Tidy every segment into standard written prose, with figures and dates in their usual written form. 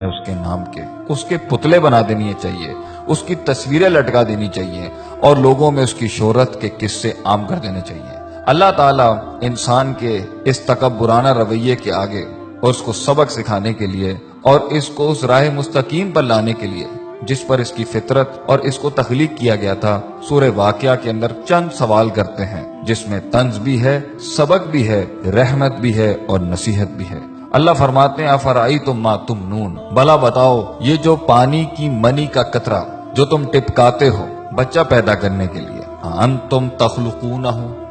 اس کے نام کے اس کے پتلے بنا دینی چاہیے، اس کی تصویریں لٹکا دینی چاہیے اور لوگوں میں اس کی شہرت کے قصے عام کر دینے چاہیے۔ اللہ تعالیٰ انسان کے اس تکبرانہ رویے کے آگے اور اس کو سبق سکھانے کے لیے اور اس کو اس راہ مستقیم پر لانے کے لیے جس پر اس کی فطرت اور اس کو تخلیق کیا گیا تھا، سورہ واقعہ کے اندر چند سوال کرتے ہیں جس میں طنز بھی ہے، سبق بھی ہے، رحمت بھی ہے اور نصیحت بھی ہے۔ اللہ فرماتے ہیں افرأیتم ما تمنون، بھلا بتاؤ یہ جو پانی کی منی کا قطرہ جو تم ٹپکاتے ہو بچہ پیدا کرنے کے لیے، انتم تخلقونہ،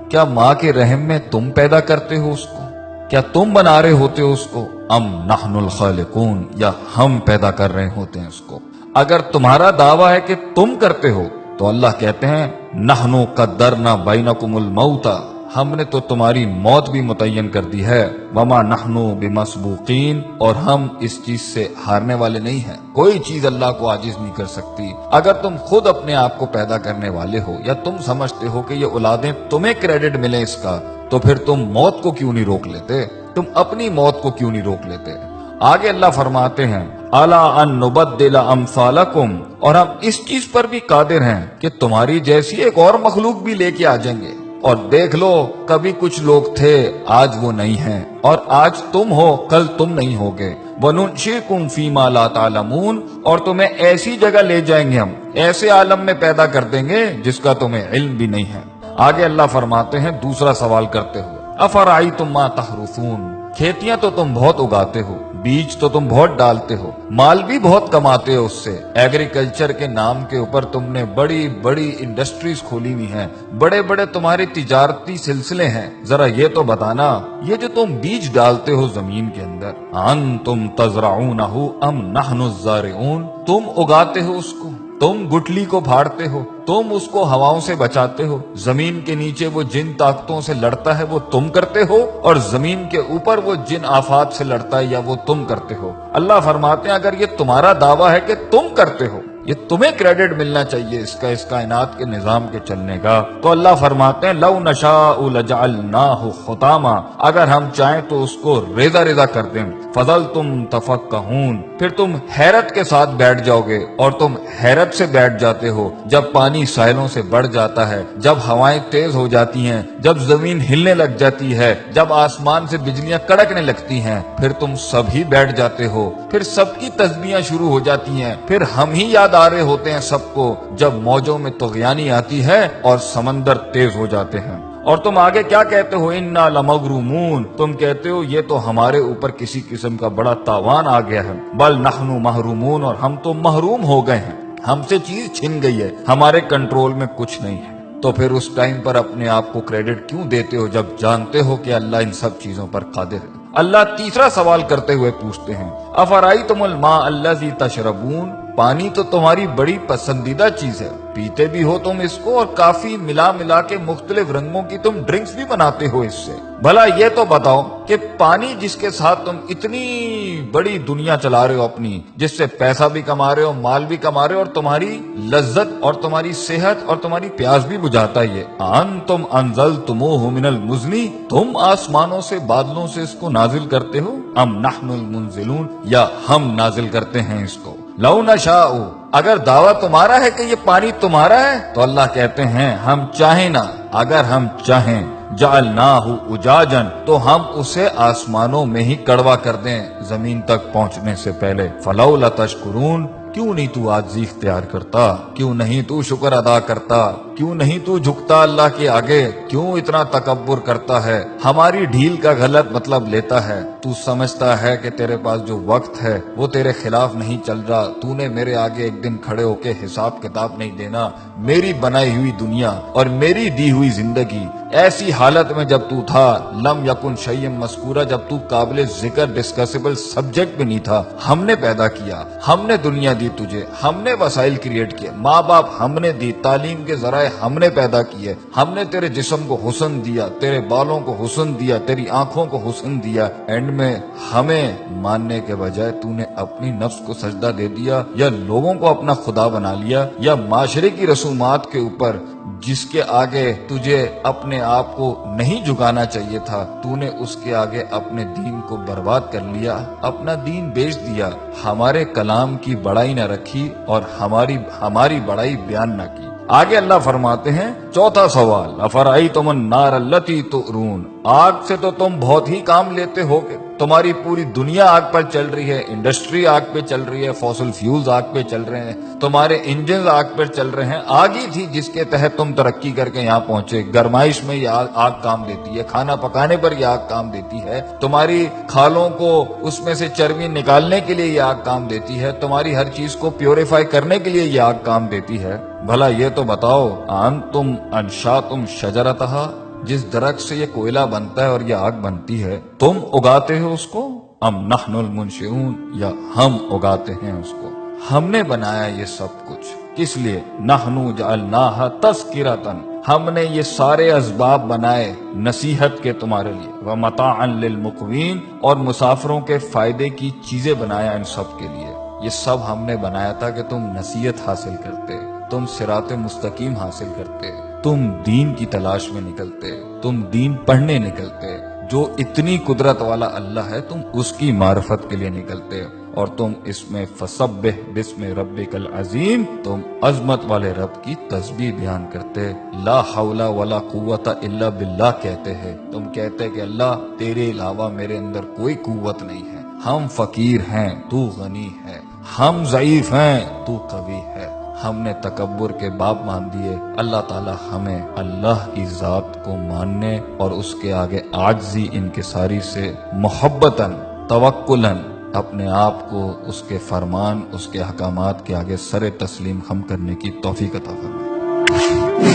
کیا ماں کے رحم میں تم پیدا کرتے ہو اس کو؟ کیا تم بنا رہے ہوتے ہو اس کو؟ ام نحن الخالقون، یا ہم پیدا کر رہے ہوتے ہیں اس کو؟ اگر تمہارا دعویٰ ہے کہ تم کرتے ہو تو اللہ کہتے ہیں نحنو قدرنا بینکم الموت، ہم نے تو تمہاری موت بھی متعین کر دی ہے، وما نحنو بمسبوقین، اور ہم اس چیز سے ہارنے والے نہیں ہیں، کوئی چیز اللہ کو عاجز نہیں کر سکتی۔ اگر تم خود اپنے آپ کو پیدا کرنے والے ہو یا تم سمجھتے ہو کہ یہ اولادیں تمہیں کریڈٹ ملے اس کا، تو پھر تم موت کو کیوں نہیں روک لیتے؟ تم اپنی موت کو کیوں نہیں روک لیتے؟ آگے اللہ فرماتے ہیں الا ان نبدل امثالکم، اور ہم اس چیز پر بھی قادر ہیں کہ تمہاری جیسی ایک اور مخلوق بھی لے کے آ جائیں گے، اور دیکھ لو کبھی کچھ لوگ تھے آج وہ نہیں ہیں، اور آج تم ہو کل تم نہیں ہوگے، وَنُنشِئْكُمْ فِي مَا لَا تَعْلَمُونَ، اور تمہیں ایسی جگہ لے جائیں گے، ہم ایسے عالم میں پیدا کر دیں گے جس کا تمہیں علم بھی نہیں ہے۔ آگے اللہ فرماتے ہیں دوسرا سوال کرتے ہوئے افرأیتم ما تحرثون، کھیتیاں تو تم بہت اگاتے ہو، بیج تو تم بہت ڈالتے ہو، مال بھی بہت کماتے ہو اس سے، ایگریکلچر کے نام کے اوپر تم نے بڑی بڑی انڈسٹریز کھولی ہوئی ہیں، بڑے بڑے تمہارے تجارتی سلسلے ہیں، ذرا یہ تو بتانا یہ جو تم بیج ڈالتے ہو زمین کے اندر، انتم تزرعونہ ام نحن الزارعون، تم اگاتے ہو اس کو، تم گٹلی کو پھاڑتے ہو، تم اس کو ہواؤں سے بچاتے ہو، زمین کے نیچے وہ جن طاقتوں سے لڑتا ہے وہ تم کرتے ہو، اور زمین کے اوپر وہ جن آفات سے لڑتا ہے یا وہ تم کرتے ہو۔ اللہ فرماتے ہیں اگر یہ تمہارا دعویٰ ہے کہ تم کرتے ہو، یہ تمہیں کریڈٹ ملنا چاہیے اس کائنات کے نظام کے چلنے کا، تو اللہ فرماتے ہیں لو نشاء لجعلناہ حطاما، اگر ہم چاہیں تو اس کو ریزہ ریزہ کر دیں، فظلتم تفکہون، پھر تم حیرت کے ساتھ بیٹھ جاؤ گے، اور تم حیرت سے بیٹھ جاتے ہو جب پانی ساحلوں سے بڑھ جاتا ہے، جب ہوائیں تیز ہو جاتی ہیں، جب زمین ہلنے لگ جاتی ہے، جب آسمان سے بجلیاں کڑکنے لگتی ہیں، پھر تم سب ہی بیٹھ جاتے ہو، پھر سب کی تسبیحاں شروع ہو جاتی ہیں، پھر ہم ہی یاد آ رہے ہوتے ہیں سب کو جب موجوں میں طغیانی آتی ہے اور سمندر تیز ہو جاتے ہیں۔ اور تم آگے کیا کہتے ہو انا لمغرومون، تم کہتے ہو یہ تو ہمارے اوپر کسی قسم کا بڑا تاوان آ گیا ہے، بل نحن محرومون، اور ہم تو محروم ہو گئے ہیں، ہم سے چیز چھن گئی ہے، ہمارے کنٹرول میں کچھ نہیں ہے۔ تو پھر اس ٹائم پر اپنے آپ کو کریڈٹ کیوں دیتے ہو جب جانتے ہو کہ اللہ ان سب چیزوں پر قادر ہے؟ اللہ تیسرا سوال کرتے ہوئے پوچھتے ہیں افرأیتم الماء الذی تشربون، پانی تو تمہاری بڑی پسندیدہ چیز ہے، پیتے بھی ہو تم اس کو، اور کافی ملا ملا کے مختلف رنگوں کی تم ڈرنکس بھی بناتے ہو اس سے، بھلا یہ تو بتاؤ کہ پانی جس کے ساتھ تم اتنی بڑی دنیا چلا رہے ہو اپنی، جس سے پیسہ بھی کما رہے ہو، مال بھی کما رہے ہو، اور تمہاری لذت اور تمہاری صحت اور تمہاری پیاس بھی بجھاتا ہے، یہ انتم انزلتموہ من المزن، تم آسمانوں سے بادلوں سے اس کو نازل کرتے ہو، ام نحن المنزلون، یا ہم نازل کرتے ہیں اس کو۔ لو نشاء، اگر دعویٰ تمہارا ہے کہ یہ پانی تمہارا ہے تو اللہ کہتے ہیں ہم چاہیں نا، اگر ہم چاہیں جعلناہ اجاجا، تو ہم اسے آسمانوں میں ہی کڑوا کر دیں زمین تک پہنچنے سے پہلے، فلولا تشکرون، کیوں نہیں تو عاجزی اختیار کرتا، کیوں نہیں تو شکر ادا کرتا، کیوں نہیں تو جھکتا اللہ کے آگے، کیوں اتنا تکبر کرتا ہے، ہماری ڈھیل کا غلط مطلب لیتا ہے، تو سمجھتا ہے کہ تیرے پاس جو وقت ہے وہ تیرے خلاف نہیں چل رہا، تو نے میرے آگے ایک دن کھڑے ہو کے حساب کتاب نہیں دینا، میری بنائی ہوئی دنیا اور میری دی ہوئی زندگی ایسی حالت میں جب تو تھا، لم یکن شیئا مذکورا، جب تو قابل ذکر ڈسکسیبل سبجیکٹ بھی نہیں تھا، ہم نے پیدا کیا، ہم نے دنیا دی تجھے، ہم نے وسائل کریٹ کیے، ماں باپ ہم نے دی، تعلیم کے ذرائع ہم نے پیدا کی ہے، ہم نے تیرے جسم کو حسن دیا، تیرے بالوں کو حسن دیا، تیری آنکھوں کو حسن دیا، اینڈ میں ہمیں ماننے کے بجائے تو نے اپنی نفس کو سجدہ دے دیا، یا لوگوں کو اپنا خدا بنا لیا، یا معاشرے کی رسومات کے اوپر جس کے آگے تجھے اپنے آپ کو نہیں جھکانا چاہیے تھا، تو نے اس کے آگے اپنے دین کو برباد کر لیا، اپنا دین بیچ دیا، ہمارے کلام کی بڑائی نہ رکھی اور ہماری بڑائی بیان نہ کی۔ آگے اللہ فرماتے ہیں چوتھا سوال، افرأیتم النار التی تؤرون، آگ سے تو تم بہت ہی کام لیتے ہو گے، تمہاری پوری دنیا آگ پر چل رہی ہے، انڈسٹری آگ پہ چل رہی ہے، فوسل فیولز آگ پہ چل رہے ہیں، تمہارے انجنز آگ پر چل رہے ہیں، آگ ہی تھی جس کے تحت تم ترقی کر کے یہاں پہنچے، گرمائش میں یہ آگ کام دیتی ہے، کھانا پکانے پر یہ آگ کام دیتی ہے، تمہاری کھالوں کو اس میں سے چربی نکالنے کے لیے یہ آگ کام دیتی ہے، تمہاری ہر چیز کو پیوریفائی کرنے کے لیے یہ آگ کام دیتی ہے۔ بھلا یہ تو بتاؤ، انتم انشاتم شجرتہا، جس درخت سے یہ کوئلہ بنتا ہے اور یہ آگ بنتی ہے، تم اگاتے ہو اس کو، ام نحن المنشئون، یا ہم اگاتے ہیں اس کو؟ ہم نے بنایا یہ سب کچھ، کس لیے؟ نحن جعلناہا تذکرۃ، ہم نے یہ سارے اسباب بنائے نصیحت کے تمہارے لیے، ومتاعا للمقوین، اور مسافروں کے فائدے کی چیزیں بنایا ان سب کے لیے۔ یہ سب ہم نے بنایا تھا کہ تم نصیحت حاصل کرتے، تم صراط مستقیم حاصل کرتے، تم دین کی تلاش میں نکلتے، تم دین پڑھنے نکلتے، جو اتنی قدرت والا اللہ ہے تم اس کی معرفت کے لیے نکلتے، اور تم اس میں فسبح بسم ربک العظیم، تم عظمت والے رب کی تسبیح بیان کرتے، لا حول ولا قوت الا باللہ کہتے ہیں، تم کہتے کہ اللہ تیرے علاوہ میرے اندر کوئی قوت نہیں ہے، ہم فقیر ہیں تو غنی ہے، ہم ضعیف ہیں تو قوی ہے، ہم نے تکبر کے باب مان دیے۔ اللہ تعالی ہمیں اللہ کی ذات کو ماننے اور اس کے آگے عاجزی انکساری سے محبتاً توکلاً اپنے آپ کو اس کے فرمان، اس کے احکامات کے آگے سر تسلیم خم کرنے کی توفیق عطا فرمائے۔